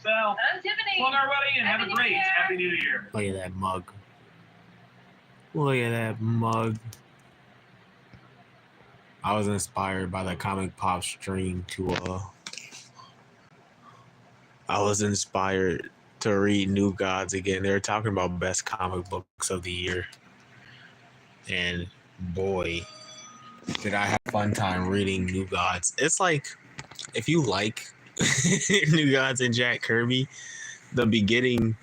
Sal. I'm Tiffany. Well, everybody, and have a great Happy New Year. Look at that mug. Look at that mug. I was inspired by the Comic Pop stream I was inspired to read New Gods again. They were talking about best comic books of the year. And boy, did I have a fun time reading New Gods. It's like, if you like New Gods and Jack Kirby, the beginning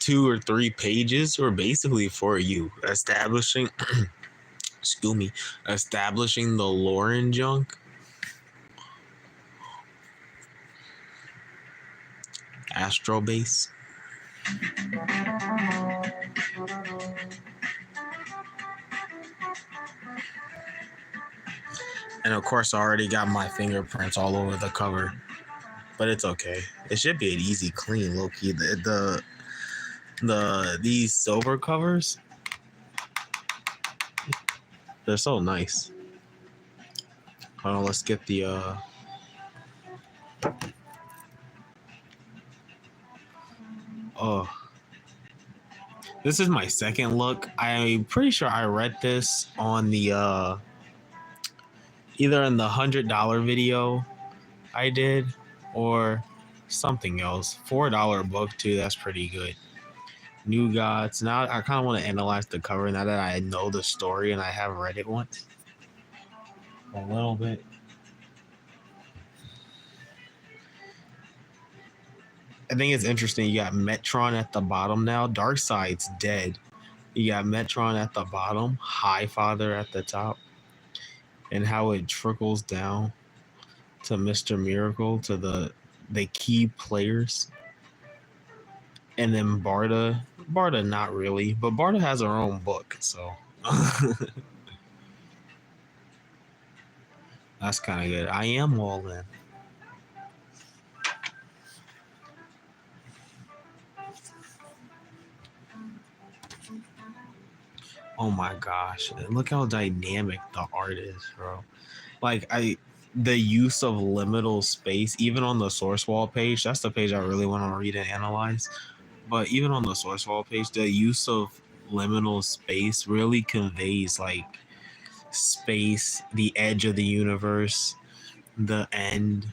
2 or 3 pages were basically for you, establishing establishing the lore and junk. Astro Base. And of course I already got my fingerprints all over the cover. But it's okay. It should be an easy clean, low key. These silver covers, they're so nice. Hold on, let's get the oh. This is my second look. I'm pretty sure I read this on the either in the $100 video I did or something else. $4 book too, that's pretty good. New Gods. Now I kind of want to analyze the cover now that I know the story and I have read it once. A little bit. I think it's interesting. You got Metron at the bottom now. Darkseid's dead. You got Metron at the bottom, Highfather at the top, and how it trickles down to Mr. Miracle, to the key players. And then Barda not really, but Barda has her own book, so that's kind of good. I am all in. Oh my gosh, look how dynamic the art is, bro. Like, the use of liminal space, even on the source wall page, that's the page I really want to read and analyze. But even on the source wall page, the use of liminal space really conveys like space, the edge of the universe, the end.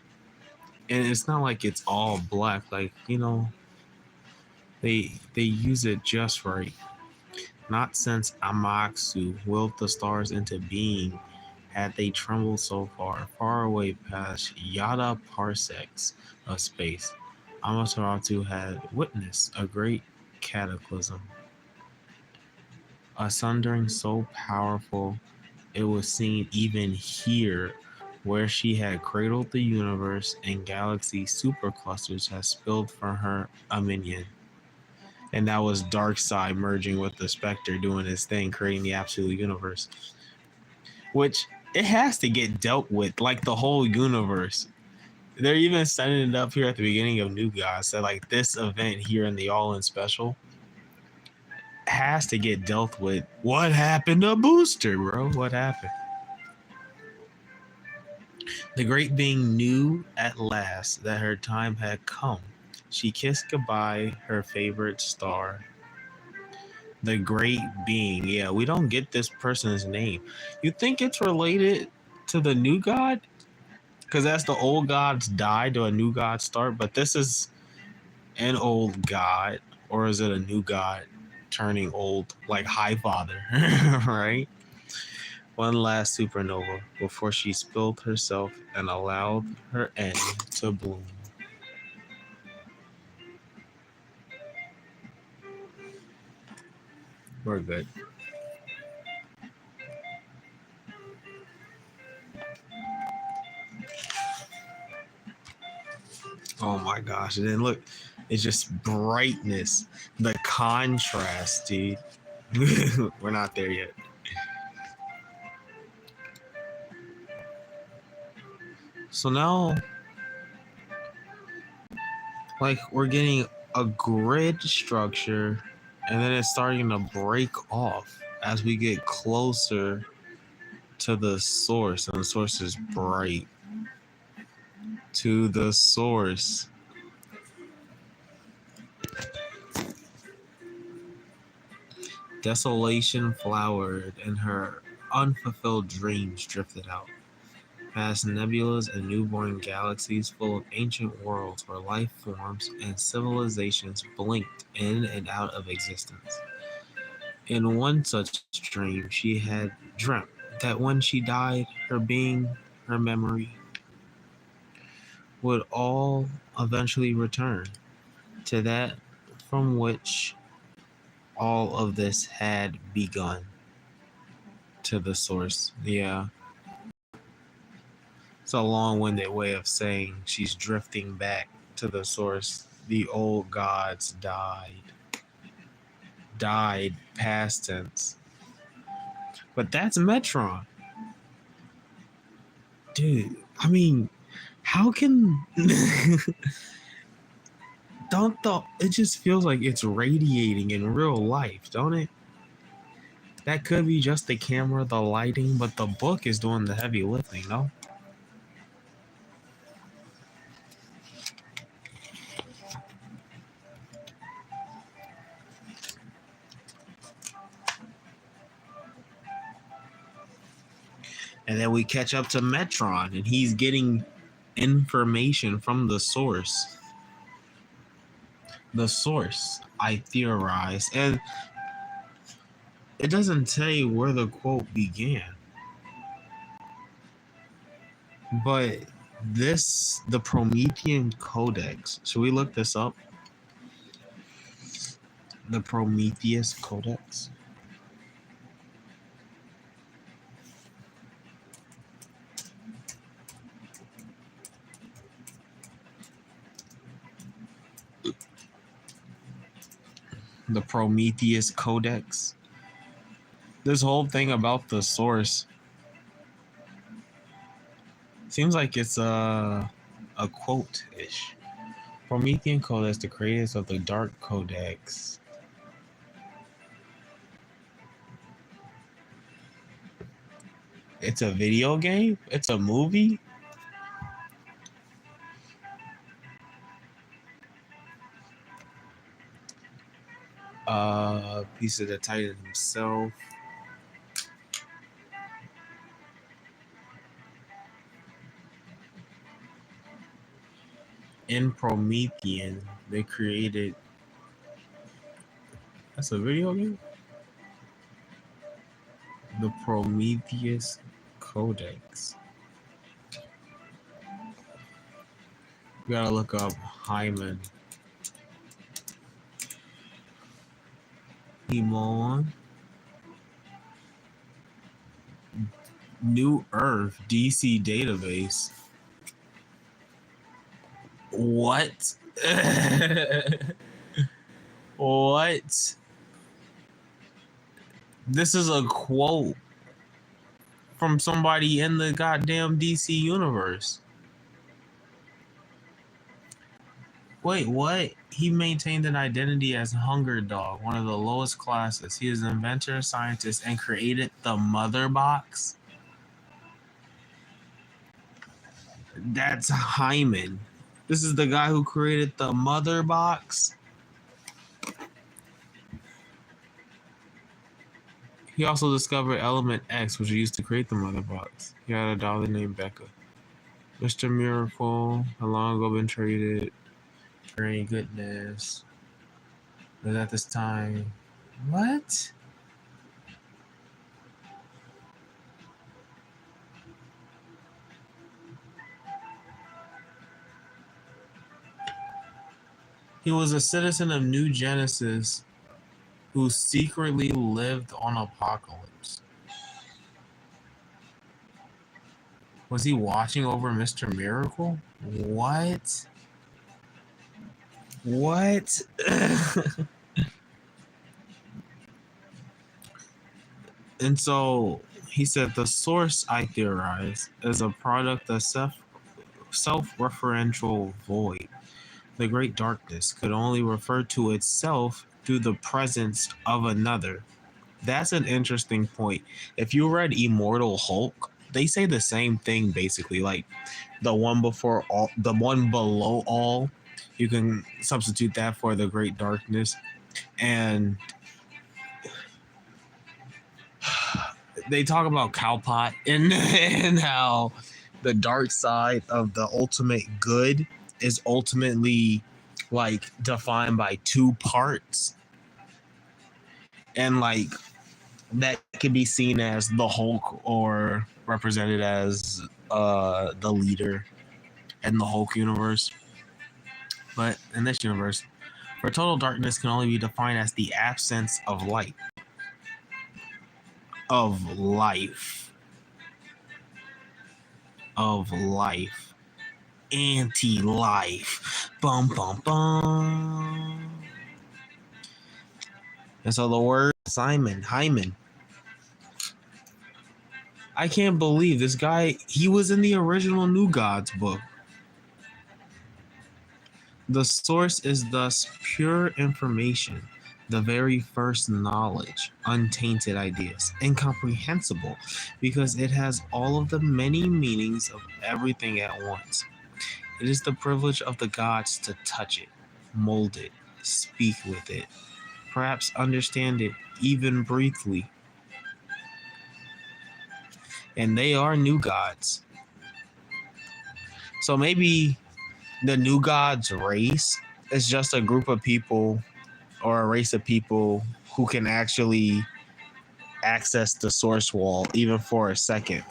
And it's not like it's all black, like, you know, they use it just right. Not since Amaxu willed the stars into being had they trembled so far, far away past yada parsecs of space. Amaterasu had witnessed a great cataclysm, a sundering so powerful it was seen even here, where she had cradled the universe and galaxy superclusters had spilled from her a minion. And that was Darkseid merging with the Spectre, doing his thing, creating the absolute universe. Which, it has to get dealt with, like the whole universe. They're even setting it up here at the beginning of New Gods, that like this event here in the All-In Special has to get dealt with. What happened to Booster, bro? What happened? The Great Being knew at last that her time had come. She kissed goodbye her favorite star. The Great Being. Yeah, we don't get this person's name. You think it's related to the New God? Because as the old gods die, do a new god start? But this is an old god. Or is it a new god turning old? Like Highfather, right? One last supernova before she spilled herself and allowed her end to bloom. We're good. Oh my gosh. And then look, it's just brightness. The contrast, dude. We're not there yet. So now, like, we're getting a grid structure, and then it's starting to break off as we get closer to the source, and the source is bright. To the source. Desolation flowered, and her unfulfilled dreams drifted out, past nebulas and newborn galaxies full of ancient worlds where life forms and civilizations blinked in and out of existence. In one such dream, she had dreamt that when she died, her being, her memory, would all eventually return to that from which all of this had begun, to the source. Yeah. It's a long-winded way of saying she's drifting back to the source. The old gods died. Died, past tense. But that's Metron. Dude, I mean, how can don't the it just feels like it's radiating in real life, don't it? That could be just the camera, the lighting, but the book is doing the heavy lifting, no? And then we catch up to Metron, and he's getting information from the source. The source, I theorize. And it doesn't say where the quote began. But the Promethean Codex. Should we look this up? The Prometheus Codex. The Prometheus Codex. This whole thing about the source seems like it's a quote-ish. Promethean Codex, the creators of the Dark Codex. It's a video game? It's a movie? Piece of the Titan himself. In Promethean, they created. That's a video game? The Prometheus Codex. We gotta look up Hyman. Emon. New Earth DC database. What? What? This is a quote from somebody in the goddamn DC universe. Wait, what? He maintained an identity as Hunger Dog, one of the lowest classes. He is an inventor, scientist, and created the Mother Box. That's Hyman. This is the guy who created the Mother Box. He also discovered Element X, which he used to create the Mother Box. He had a daughter named Becca. Mr. Miracle had long ago been traded. Very goodness. But at this time, what? He was a citizen of New Genesis who secretly lived on Apocalypse. Was he watching over Mr. Miracle? What? What? And so he said the source, I theorize, is a product of self-referential void. The great darkness could only refer to itself through the presence of another. That's an interesting point. If you read Immortal Hulk, they say the same thing basically. Like the one before all, the one below all, you can substitute that for the great darkness. And they talk about Cowpot and how the dark side of the ultimate good is ultimately like defined by two parts, and like that could be seen as the Hulk or represented as the leader in the Hulk universe. But in this universe, for total darkness can only be defined as the absence of light, of life, of life, anti-life. Bum bum bum. And so the word Simon Hyman. I can't believe this guy. He was in the original New Gods book. The source is thus pure information, the very first knowledge, untainted ideas, incomprehensible, because it has all of the many meanings of everything at once. It is the privilege of the gods to touch it, mold it, speak with it, perhaps understand it even briefly. And they are new gods. So maybe the new gods race is just a group of people or a race of people who can actually access the source wall even for a second.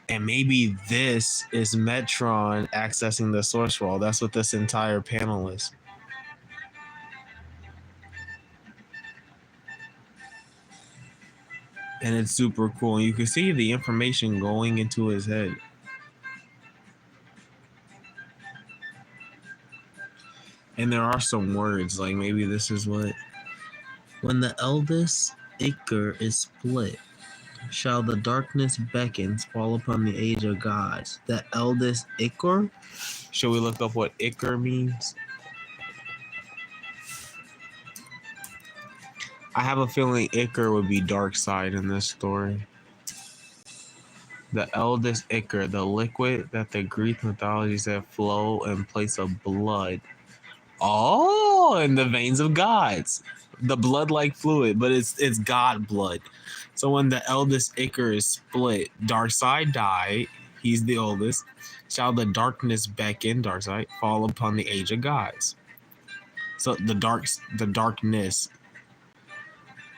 And maybe this is Metron accessing the source wall. That's what this entire panel is. And it's super cool. And you can see the information going into his head. And there are some words, like maybe this is what. When the eldest Iker is split, shall the darkness beckons fall upon the age of gods. The eldest Iker? Should we look up what Iker means? I have a feeling Iker would be dark side in this story. The eldest Iker, the liquid that the Greek mythology said flow in place of blood. Oh, in the veins of gods. The blood-like fluid, but it's god blood. So when the eldest Iker is split, Darkseid died. He's the oldest. Shall the darkness beckon, Darkseid, fall upon the age of gods. So the darkness.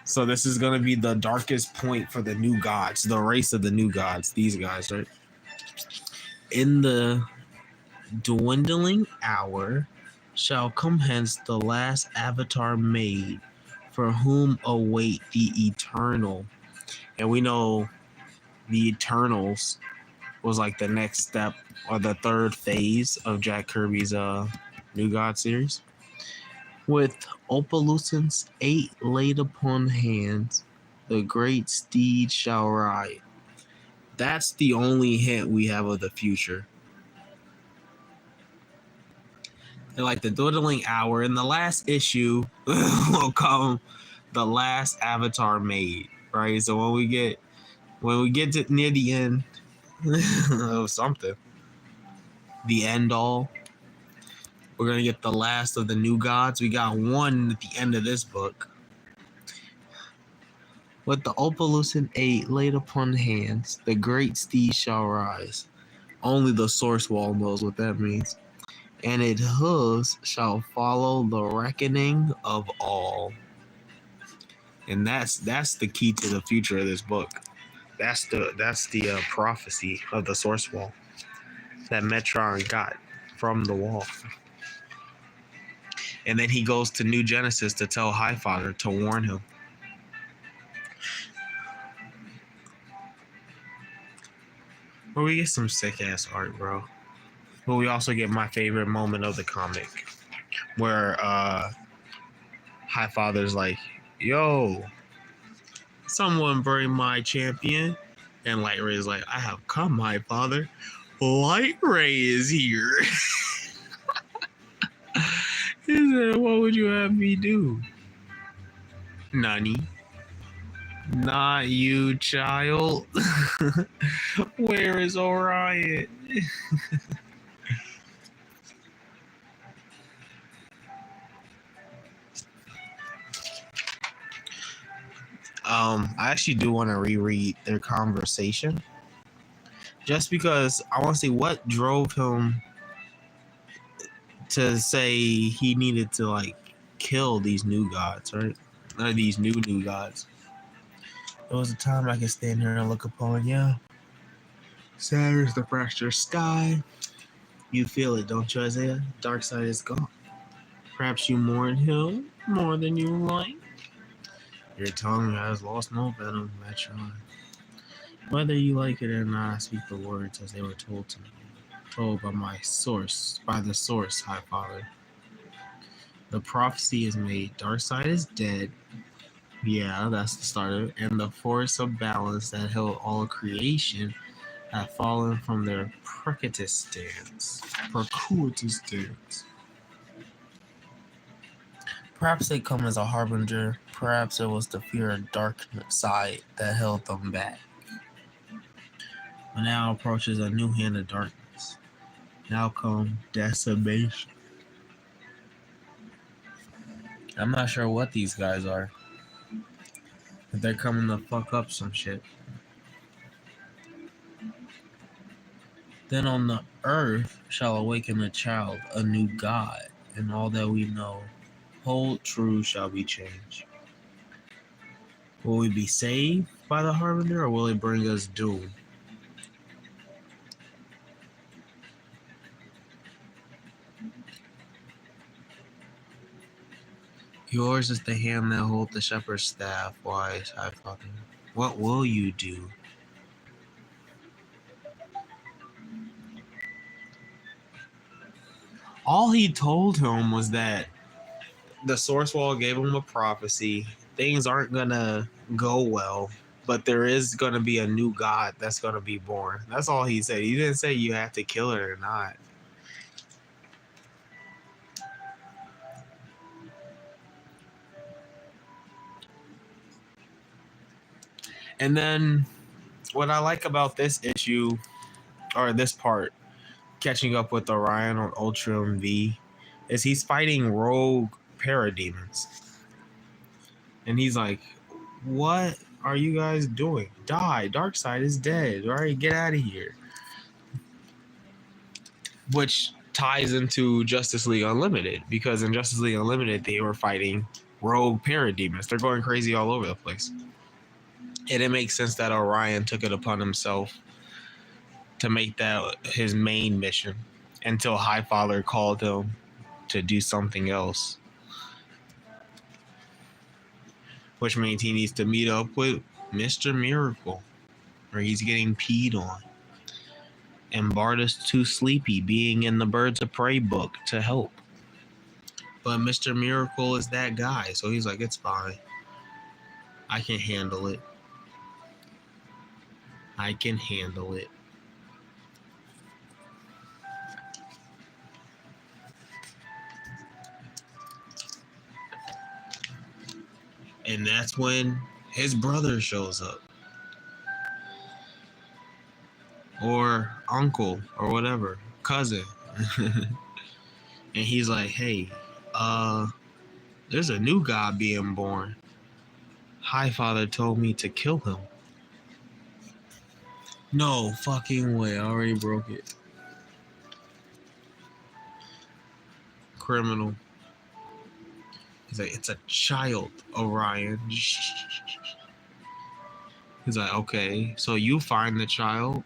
So this is gonna be the darkest point for the new gods, the race of the new gods. These guys, right? In the dwindling hour shall come hence the last avatar made, for whom await the eternal. And we know the Eternals was like the next step or the third phase of Jack Kirby's New God series. With Opalucent's 8 laid upon hands, the great steed shall ride. That's the only hint we have of the future. And like the dwindling hour in the last issue will come the last avatar made, right? So when we get to near the end of something, the end all, we're gonna get the last of the new gods. We got one at the end of this book. With the Opalucent 8 laid upon hands, the great steed shall rise. Only the source wall knows what that means. And its hooves shall follow the reckoning of all. And that's the key to the future of this book. That's the prophecy of the source wall that Metron got from the wall. And then he goes to New Genesis to tell Highfather to warn him. But we get some sick ass art, bro. But we also get my favorite moment of the comic, where Highfather's like, "Yo, someone bring my champion," and Light Ray is like, "I have come, Highfather. Light Ray is here." He said, "What would you have me do?" "Nani. Not you, child." "Where is Orion?" I actually do want to reread their conversation, just because I want to see what drove him to say he needed to like kill these new gods, right? Or these new gods. There was a time I could stand here and look upon, yeah. Saturn's the fractured sky. You feel it, don't you, Isaiah? Dark side is gone. Perhaps you mourn him more than you like. Your tongue has lost no venom, Metron. Whether you like it or not, I speak the words as they were told to me. Told by my source, by the source, High Father. The prophecy is made. Dark side is dead. Yeah, that's the starter. And the force of balance that held all creation have fallen from their precipitous stance. Perhaps they come as a harbinger. Perhaps it was the fear of dark side that held them back. But now approaches a new hand of darkness. Now come decimation. I'm not sure what these guys are. But they're coming to fuck up some shit. Then on the earth shall awaken a child, a new God, and all that we know, hold true shall be changed. Will we be saved by the harbinger, or will it bring us doom? Yours is the hand that holds the shepherd's staff, wise high father. What will you do? All he told him was that the source wall gave him a prophecy. Things aren't gonna go well, but there is gonna be a new god that's gonna be born. That's all he said. He didn't say you have to kill it or not. And then what I like about this issue, or this part, catching up with Orion on Ultra V, is he's fighting rogue parademons. And he's like, what are you guys doing? Die. Darkseid is dead. All right, get out of here. Which ties into Justice League Unlimited, because in Justice League Unlimited, they were fighting rogue parademons. They're going crazy all over the place. And it makes sense that Orion took it upon himself to make that his main mission until Highfather called him to do something else. Which means he needs to meet up with Mr. Miracle, or he's getting peed on. And Barda's too sleepy being in the Birds of Prey book to help. But Mr. Miracle is that guy, so he's like, it's fine. I can handle it. I can handle it. And that's when his brother shows up. Or uncle, or whatever. Cousin. And he's like, hey, there's a new god being born. Highfather told me to kill him. No fucking way. I already broke it. Criminal. He's like, it's a child, Orion. He's like, okay, so you find the child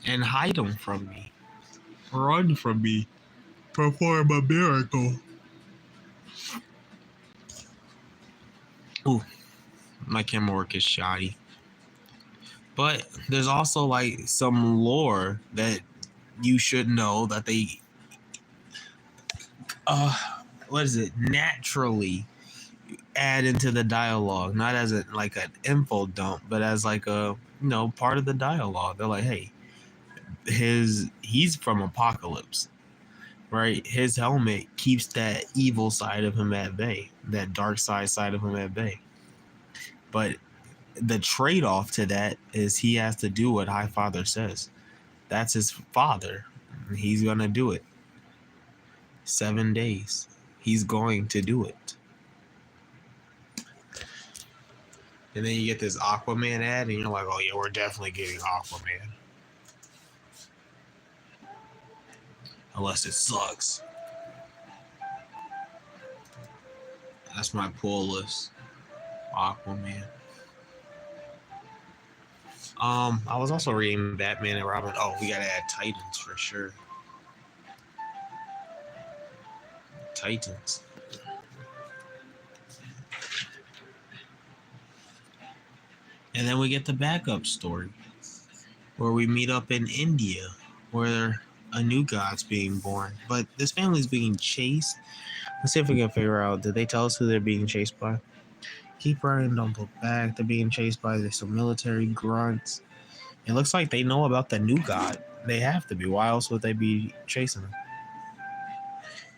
and hide him from me. Run from me. Perform a miracle. Ooh, my camera work is shoddy. But there's also like some lore that you should know that they what is it, naturally add into the dialogue, not as a like an info dump, but as like a, you know, part of the dialogue. They're like, hey, he's from Apocalypse, right? His helmet keeps that evil side of him at bay, that dark side of him at bay. But the trade-off to that is he has to do what Highfather says. That's his father. He's gonna do it. 7 days. He's going to do it. And then you get this Aquaman ad, and you're like, oh yeah, we're definitely getting Aquaman. Unless it sucks. That's my pull list. Aquaman. I was also reading Batman and Robin. Oh, we gotta add Titans for sure. Titans. And then we get the backup story where we meet up in India where a new god's being born. But this family's being chased. Let's see if we can figure out. Did they tell us who they're being chased by? Keep running, don't look back. They're being chased by some military grunts. It looks like they know about the new god. They have to be. Why else would they be chasing them?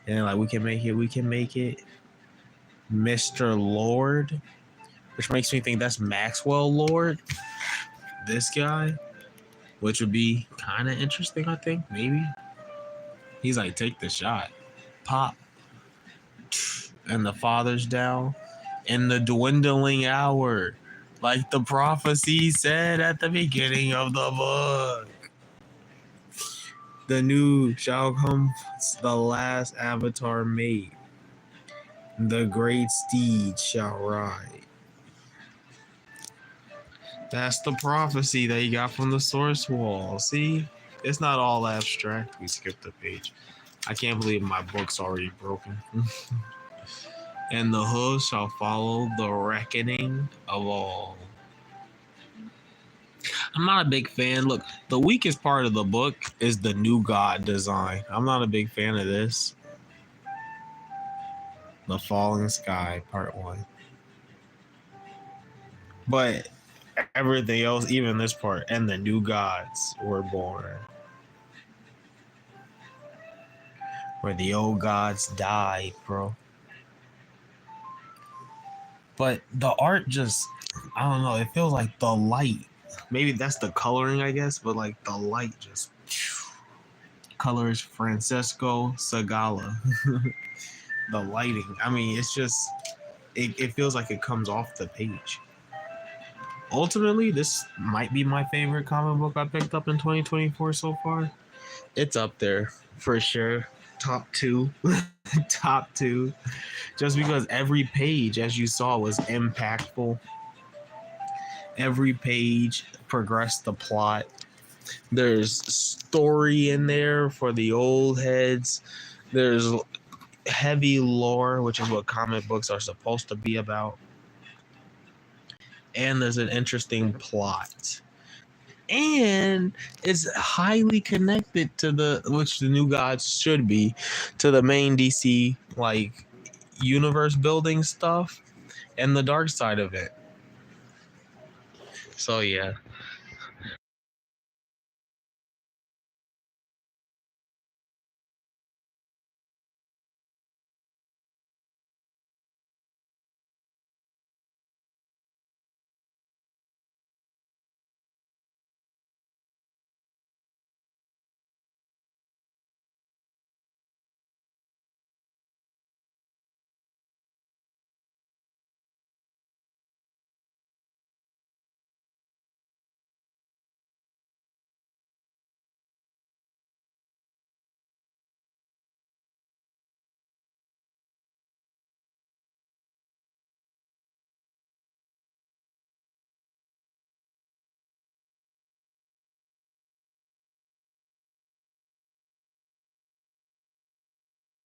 And they're like, we can make it, we can make it. Mr. Lord, which makes me think that's Maxwell Lord, this guy, which would be kind of interesting, I think, maybe. He's like, take the shot. Pop. And the father's down. In the dwindling hour, like the prophecy said at the beginning of the book. The new shall come, the last avatar made. The great steed shall ride. That's the prophecy that you got from the source wall. See? It's not all abstract. We skipped a page. I can't believe my book's already broken. And the hooves shall follow the reckoning of all. I'm not a big fan. Look, the weakest part of the book is the new god design. I'm not a big fan of this. The Falling Sky, part 1. But everything else, even this part, and the new gods were born. Where the old gods died, bro. But the art just, I don't know, it feels like the light. Maybe that's the coloring, I guess, but like the light just colors Francesco Segala. The lighting. I mean, it's just, it feels like it comes off the page. Ultimately, this might be my favorite comic book I picked up in 2024 so far. It's up there for sure. Top 2. Top 2. Just because every page, as you saw, was impactful. Every page progressed the plot. There's story in there for the old heads. There's heavy lore, which is what comic books are supposed to be about. And there's an interesting plot. And it's highly connected to which the new gods should be, to the main DC like universe building stuff and the dark side of it. So yeah,